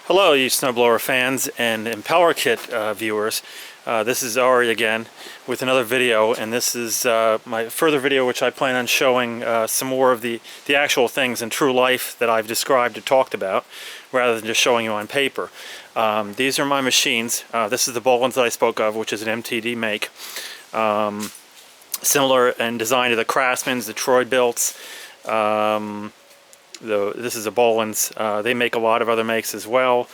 Hello, you Snowblower fans and Impeller Kit viewers. This is Ari again with another video, and this is my further video which I plan on showing some more of the actual things in true life that I've described and talked about, rather than just showing you on paper. These are my machines. This is the Bollins that I spoke of, which is an MTD make. Similar in design to the Craftsman's, the Troy-Bilts. This is a Bollins. They make a lot of other makes as well,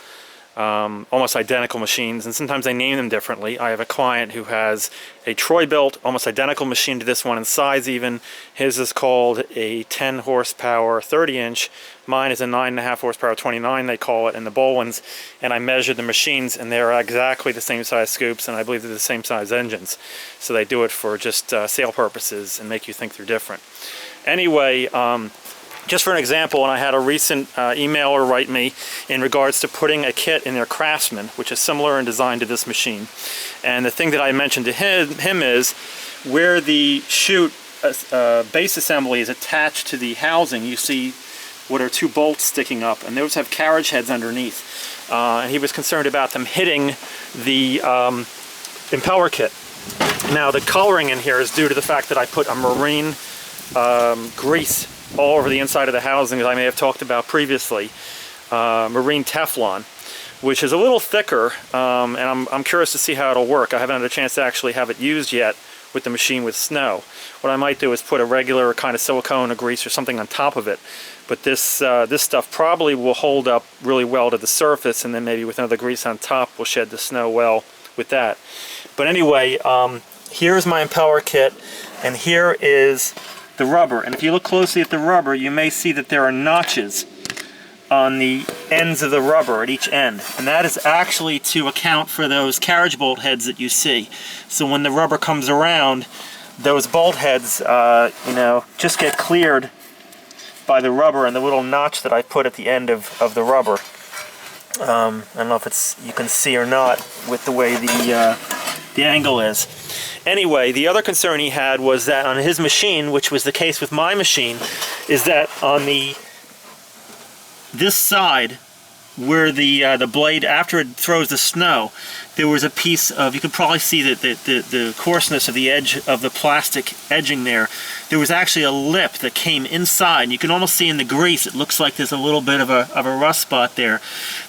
almost identical machines, and sometimes they name them differently. I have a client who has a Troy-Bilt, almost identical machine to this one in size even. His is called a 10 horsepower 30-inch. Mine is a 9.5 horsepower 29, they call it, in the Bollins, and I measured the machines, and they're exactly the same size scoops, and I believe they're the same size engines. So they do it for just sale purposes and make you think they're different. Anyway, just for an example, and I had a recent emailer write me in regards to putting a kit in their Craftsman, which is similar in design to this machine. And the thing that I mentioned to him is where the chute base assembly is attached to the housing, you see what are two bolts sticking up, and those have carriage heads underneath. And he was concerned about them hitting the impeller kit. Now the coloring in here is due to the fact that I put a marine grease all over the inside of the housing, as I may have talked about previously, marine Teflon, which is a little thicker, and I'm curious to see how it'll work. I haven't had a chance to actually have it used yet with the machine with snow. What I might do is put a regular kind of silicone or grease or something on top of it, but this stuff probably will hold up really well to the surface, and then maybe with another grease on top will shed the snow well with that. But anyway, here's my impeller kit, and here is the rubber. And if you look closely at the rubber, you may see that there are notches on the ends of the rubber at each end, and that is actually to account for those carriage bolt heads that you see. So when the rubber comes around, those bolt heads just get cleared by the rubber and the little notch that I put at the end of the rubber. I don't know if you can see or not with the way the angle is. Anyway, the other concern he had was that on his machine, which was the case with my machine, is that on this side, where the blade, after it throws the snow, there was a piece of, you can probably see that the coarseness of the edge of the plastic edging there. There was actually a lip that came inside. You can almost see in the grease, it looks like there's a little bit of a rust spot there.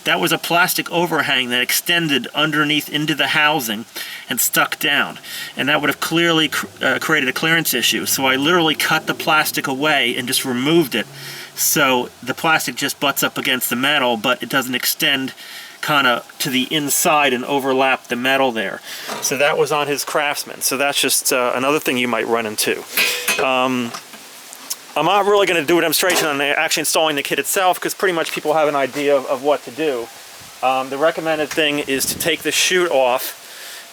That was a plastic overhang that extended underneath into the housing and stuck down. And that would have clearly created a clearance issue. So I literally cut the plastic away and just removed it. So the plastic just butts up against the metal, but it doesn't extend kind of to the inside and overlap the metal there. So that was on his Craftsman. So that's just another thing you might run into. I'm not really going to do a demonstration on actually installing the kit itself, because pretty much people have an idea of what to do. The recommended thing is to take the chute off,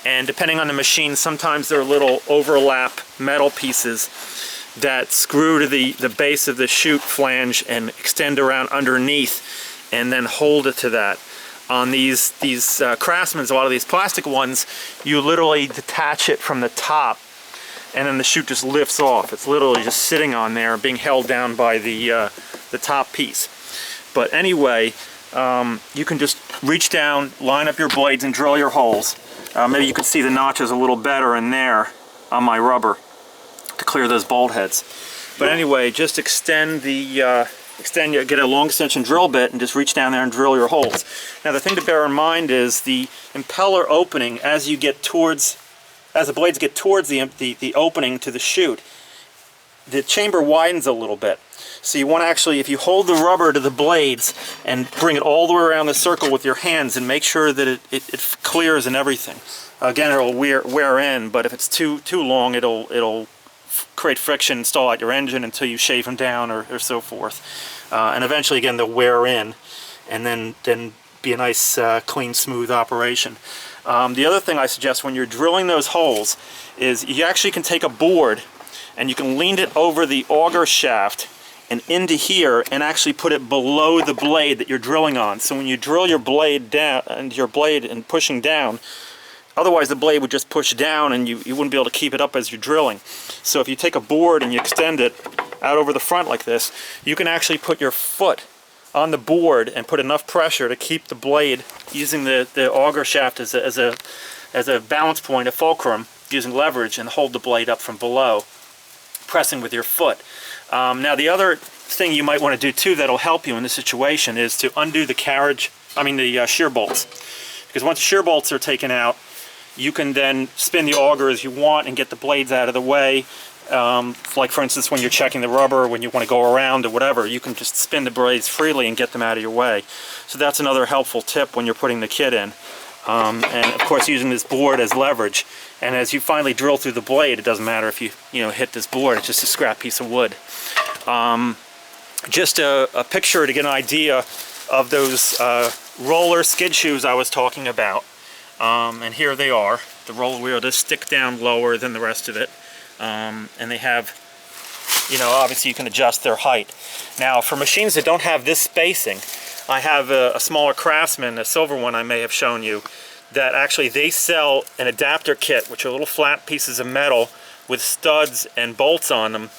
and depending on the machine, sometimes there are little overlap metal pieces that screw to the base of the chute flange and extend around underneath and then hold it to that. On these Craftsmans, a lot of these plastic ones, you literally detach it from the top, and then the chute just lifts off. It's literally just sitting on there, being held down by the top piece. But anyway, you can just reach down, line up your blades, and drill your holes. Maybe you can see the notches a little better in there on my rubber to clear those bolt heads. But anyway, just get a long extension drill bit and just reach down there and drill your holes. Now the thing to bear in mind is the impeller opening, as the blades get towards the opening to the chute, the chamber widens a little bit. So you want to actually, if you hold the rubber to the blades and bring it all the way around the circle with your hands, and make sure that it clears and everything. Again, it'll wear in, but if it's too long, it'll create friction and stall out your engine until you shave them down or so forth. And eventually, again, they'll wear in, and then be a nice, clean, smooth operation. The other thing I suggest when you're drilling those holes is you actually can take a board and you can lean it over the auger shaft and into here and actually put it below the blade that you're drilling on. So when you drill your blade down, and pushing down, otherwise the blade would just push down and you wouldn't be able to keep it up as you're drilling. So if you take a board and you extend it out over the front like this, you can actually put your foot on the board and put enough pressure to keep the blade, using the auger shaft as a balance point, a fulcrum, using leverage, and hold the blade up from below, pressing with your foot. Now the other thing you might want to do too that'll help you in this situation is to undo the the shear bolts. Because once the shear bolts are taken out, you can then spin the auger as you want and get the blades out of the way. Like for instance, when you're checking the rubber, when you want to go around or whatever, you can just spin the blades freely and get them out of your way. So that's another helpful tip when you're putting the kit in. And of course using this board as leverage. And as you finally drill through the blade, it doesn't matter if you hit this board, it's just a scrap piece of wood. Just a picture to get an idea of those roller skid shoes I was talking about. And here they are. The roller wheel does stick down lower than the rest of it. And they have, obviously you can adjust their height. Now for machines that don't have this spacing, I have a smaller Craftsman, a silver one I may have shown you, that actually they sell an adapter kit, which are little flat pieces of metal with studs and bolts on them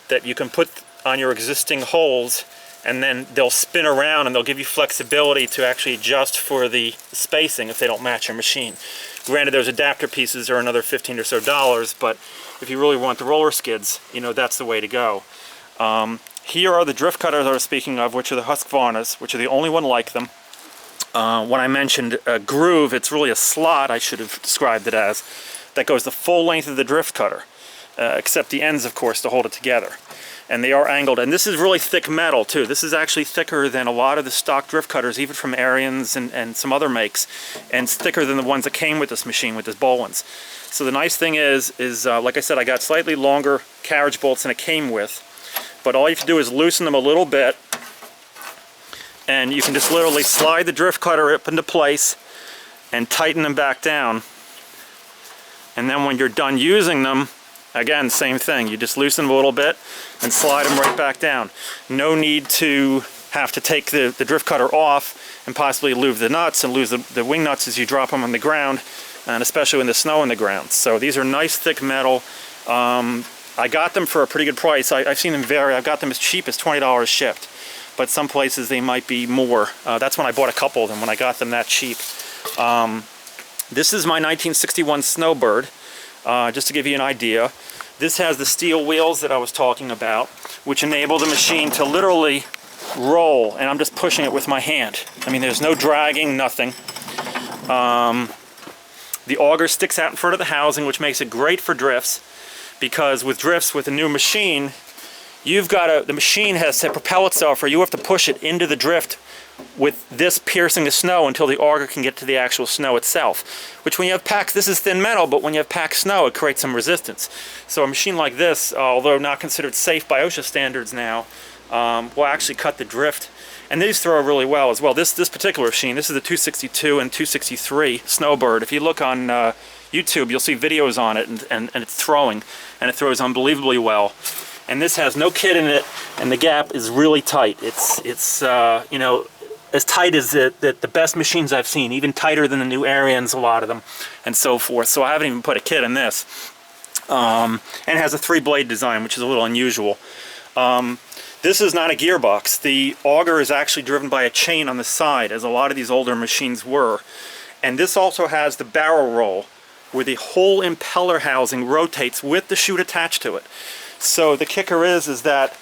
that you can put on your existing holes, and then they'll spin around and they'll give you flexibility to actually adjust for the spacing if they don't match your machine. Granted, those adapter pieces are another $15 or so, but if you really want the roller skids, that's the way to go. Here are the drift cutters I was speaking of, which are the Husqvarnas, which are the only one like them. When I mentioned a groove, it's really a slot, I should have described it as, that goes the full length of the drift cutter, except the ends, of course, to hold it together. And they are angled, and this is really thick metal too. This is actually thicker than a lot of the stock drift cutters, even from Ariens and some other makes, and it's thicker than the ones that came with this machine, with this Bolins. So the nice thing is like I said, I got slightly longer carriage bolts than it came with, but all you have to do is loosen them a little bit, and you can just literally slide the drift cutter up into place and tighten them back down. And then when you're done using them, again, same thing. You just loosen them a little bit and slide them right back down. No need to have to take the drift cutter off and possibly lose the nuts and lose the wing nuts as you drop them on the ground, and especially when there's snow in the ground. So these are nice thick metal. I got them for a pretty good price. I've seen them vary. I've got them as cheap as $20 shipped, but some places they might be more. That's when I bought a couple of them, when I got them that cheap. This is my 1961 Snowbird. Just to give you an idea, this has the steel wheels that I was talking about, which enable the machine to literally roll, and I'm just pushing it with my hand. I mean, there's no dragging, nothing. The auger sticks out in front of the housing, which makes it great for drifts, because with drifts with a new machine, the machine has to propel itself, or you have to push it into the drift with this piercing the snow until the auger can get to the actual snow itself. Which when you have packed, this is thin metal, but when you have packed snow, it creates some resistance. So a machine like this, although not considered safe by OSHA standards now, will actually cut the drift. And these throw really well as well. This particular machine, this is the 262 and 263 Snowbird. If you look on YouTube, you'll see videos on it, and it's throwing, and it throws unbelievably well. And this has no kit in it, and the gap is really tight. It's as tight as the best machines I've seen, even tighter than the new Ariens, a lot of them, and so forth. So I haven't even put a kit in this. And it has a 3-blade design, which is a little unusual. This is not a gearbox. The auger is actually driven by a chain on the side, as a lot of these older machines were. And this also has the barrel roll, where the whole impeller housing rotates with the chute attached to it. So the kicker is that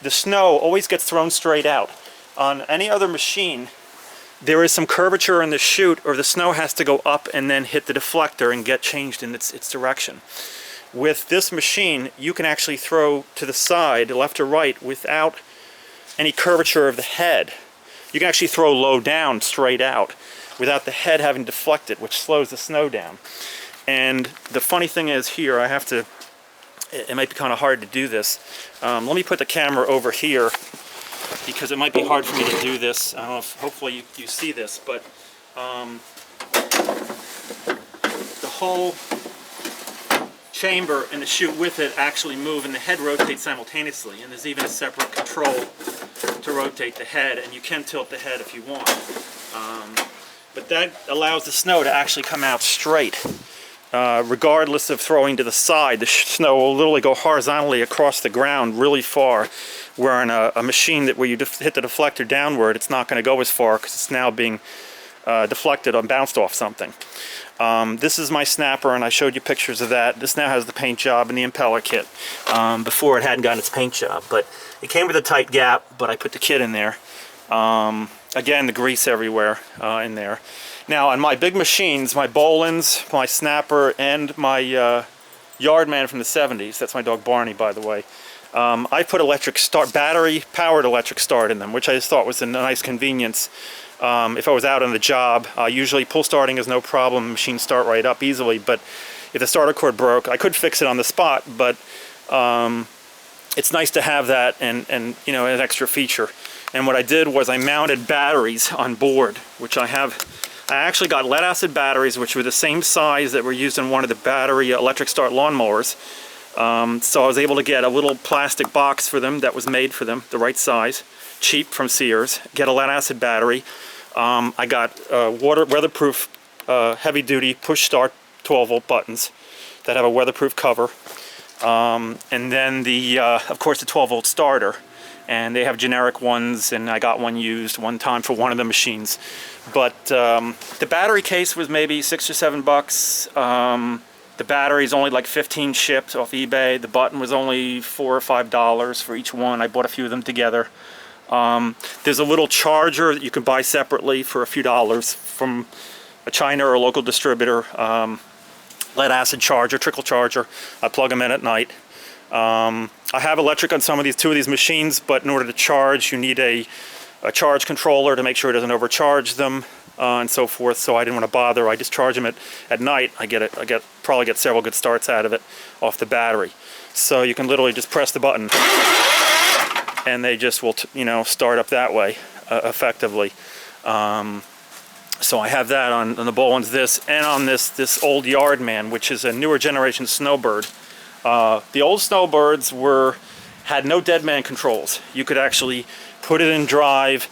the snow always gets thrown straight out. On any other machine, there is some curvature in the chute, or the snow has to go up and then hit the deflector and get changed in its direction. With this machine, you can actually throw to the side, left or right, without any curvature of the head. You can actually throw low down, straight out, without the head having deflected, which slows the snow down. And the funny thing is here, it might be kind of hard to do this. Let me put the camera over here, because it might be hard for me to do this. I don't know if, hopefully you see this, but the whole chamber and the chute with it actually move, and the head rotates simultaneously, and there's even a separate control to rotate the head, and you can tilt the head if you want. But that allows the snow to actually come out straight. regardless of throwing to the side. The snow will literally go horizontally across the ground really far, where in a machine where you hit the deflector downward, it's not going to go as far because it's now being deflected and bounced off something. This is my snapper, and I showed you pictures of that. This now has the paint job and the impeller kit. Before it hadn't gotten its paint job, but it came with a tight gap, but I put the kit in there. Again, the grease everywhere in there. Now, on my big machines, my Bolins, my snapper, and my Yardman from the 70s, that's my dog Barney, by the way, I put electric start, battery-powered electric start in them, which I just thought was a nice convenience. If I was out on the job, usually pull starting is no problem, machines start right up easily, but if the starter cord broke, I could fix it on the spot, but it's nice to have that and you know, an extra feature. And what I did was I mounted batteries on board, which I actually got lead acid batteries, which were the same size that were used in one of the battery electric start lawnmowers. So I was able to get a little plastic box for them that was made for them, the right size, cheap from Sears, get a lead acid battery. I got weatherproof heavy-duty push-start 12-volt buttons that have a weatherproof cover. And then, of course, the 12-volt starter. And they have generic ones, and I got one used one time for one of the machines. But the battery case was maybe $6 or $7. The battery's only like 15 shipped off eBay. The button was only $4 or $5 for each one. I bought a few of them together. There's a little charger that you can buy separately for a few dollars from a China or a local distributor. Lead acid charger, trickle charger. I plug them in at night. I have electric on two of these machines, but in order to charge, you need a charge controller to make sure it doesn't overcharge them and so forth. So I didn't want to bother. I just charge them at night. I probably get several good starts out of it off the battery. So you can literally just press the button, and they just will, you know, start up that way effectively. So I have that on the Bolins, this, and on this old Yardman, which is a newer generation snowbird. The old snowbirds had no deadman controls. You could actually put it in drive,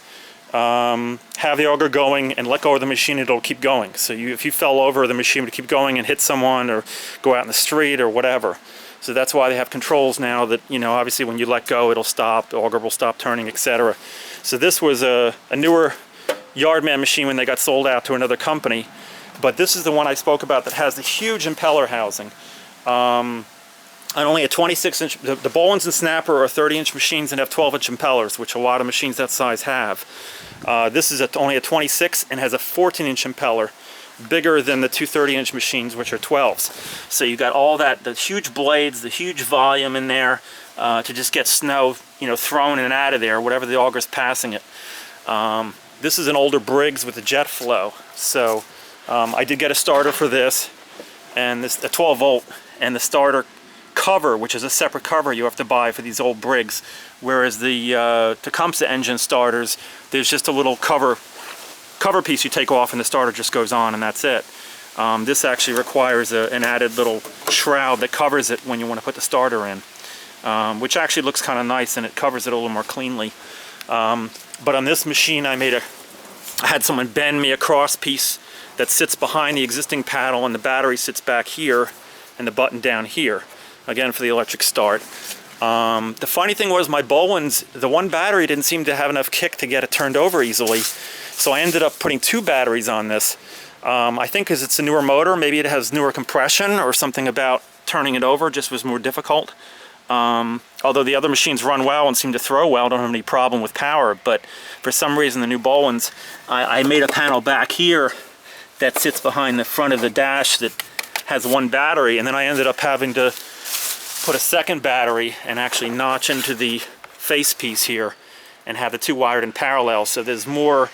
have the auger going, and let go of the machine, and it'll keep going. So if you fell over, the machine would keep going and hit someone or go out in the street or whatever. So that's why they have controls now that, you know, obviously when you let go, it'll stop, the auger will stop turning, etc. So this was a newer Yardman machine when they got sold out to another company. But this is the one I spoke about that has the huge impeller housing. On only a 26-inch, the Bolins and Snapper are 30-inch machines and have 12-inch impellers, which a lot of machines that size have. This is only a 26 and has a 14-inch impeller, bigger than the two 30-inch machines, which are 12s. So you got all that, the huge blades, the huge volume in there to just get snow, you know, thrown in and out of there, whatever the auger's passing it. This is an older Briggs with a jet flow. So I did get a starter for this, and this a 12-volt, and the starter cover, which is a separate cover you have to buy for these old Briggs, whereas the Tecumseh engine starters, there's just a little cover piece you take off and the starter just goes on, and that's it. This actually requires an added little shroud that covers it when you want to put the starter in, which actually looks kind of nice, and it covers it a little more cleanly. But on this machine I had someone bend me a cross piece that sits behind the existing paddle, and the battery sits back here and the button down here, again for the electric start. The funny thing was my Bolins, the one battery didn't seem to have enough kick to get it turned over easily, so I ended up putting two batteries on this. I think because it's a newer motor, maybe it has newer compression or something about turning it over just was more difficult. Although the other machines run well and seem to throw well, don't have any problem with power, but for some reason the new Bolins, I made a panel back here that sits behind the front of the dash that has one battery, and then I ended up having to put a second battery and actually notch into the face piece here and have the two wired in parallel, so there's more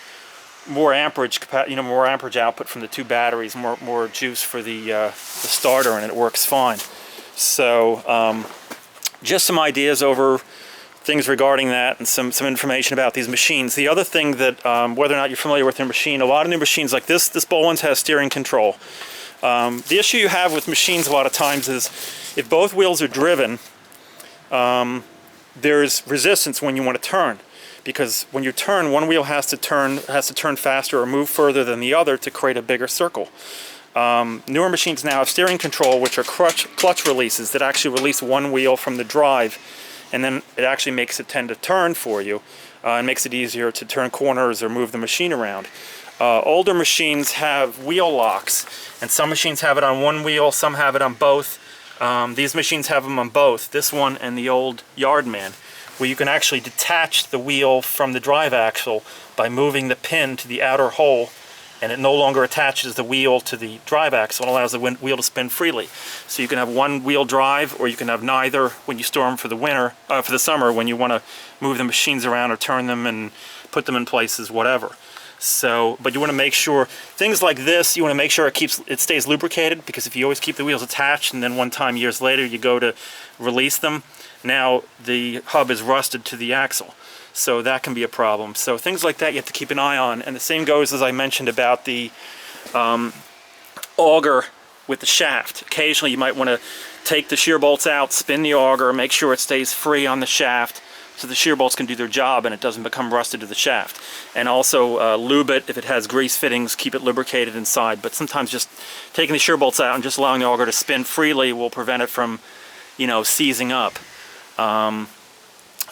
amperage, more amperage output from the two batteries, more juice for the starter, and it works fine. So just some ideas over things regarding that, and some information about these machines. The other thing that, whether or not you're familiar with your machine, a lot of new machines like this Bolins has steering control. The issue you have with machines a lot of times is if both wheels are driven, there's resistance when you want to turn, because when you turn, one wheel has to turn faster or move further than the other to create a bigger circle. Newer machines now have steering control, which are clutch releases that actually release one wheel from the drive, and then it actually makes it tend to turn for you, and makes it easier to turn corners or move the machine around. Older machines have wheel locks, and some machines have it on one wheel, some have it on both. These machines have them on both, this one and the old Yardman, where you can actually detach the wheel from the drive axle by moving the pin to the outer hole, and it no longer attaches the wheel to the drive axle and allows the wheel to spin freely. So you can have one wheel drive, or you can have neither when you store them for the winter, for the summer, when you want to move the machines around or turn them and put them in places, whatever. So, but you want to make sure, things like this, you want to make sure it stays lubricated, because if you always keep the wheels attached and then one time years later you go to release them, now the hub is rusted to the axle. So that can be a problem. So things like that you have to keep an eye on. And the same goes, as I mentioned, about the auger with the shaft. Occasionally you might want to take the shear bolts out, spin the auger, make sure it stays free on the shaft so the shear bolts can do their job and it doesn't become rusted to the shaft. And also lube it if it has grease fittings, keep it lubricated inside. But sometimes just taking the shear bolts out and just allowing the auger to spin freely will prevent it from, you know, seizing up.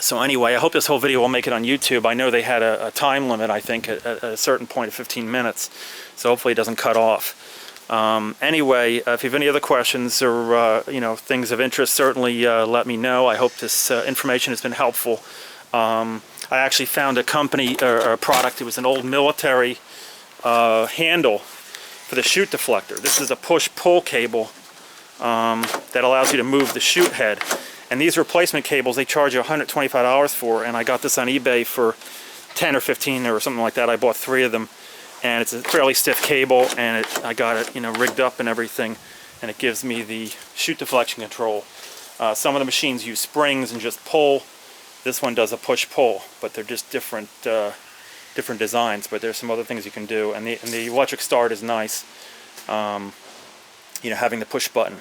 So anyway, I hope this whole video will make it on YouTube. I know they had a time limit, I think, at a certain point of 15 minutes. So hopefully it doesn't cut off. Anyway, if you have any other questions or you know, things of interest, certainly let me know. I hope this information has been helpful. I actually found a company or a product. It was an old military handle for the chute deflector. This is a push-pull cable that allows you to move the chute head. And these replacement cables, they charge you $125 for, and I got this on eBay for 10 or 15 or something like that. I bought 3 of them, and it's a fairly stiff cable, and I got it, you know, rigged up and everything, and it gives me the chute deflection control. Some of the machines use springs and just pull. This one does a push-pull, but they're just different designs. But there's some other things you can do, and the electric start is nice. You know, having the push button.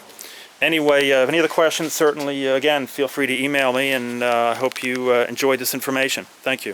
Anyway, if you have any other questions, certainly, again, feel free to email me, and I hope you enjoyed this information. Thank you.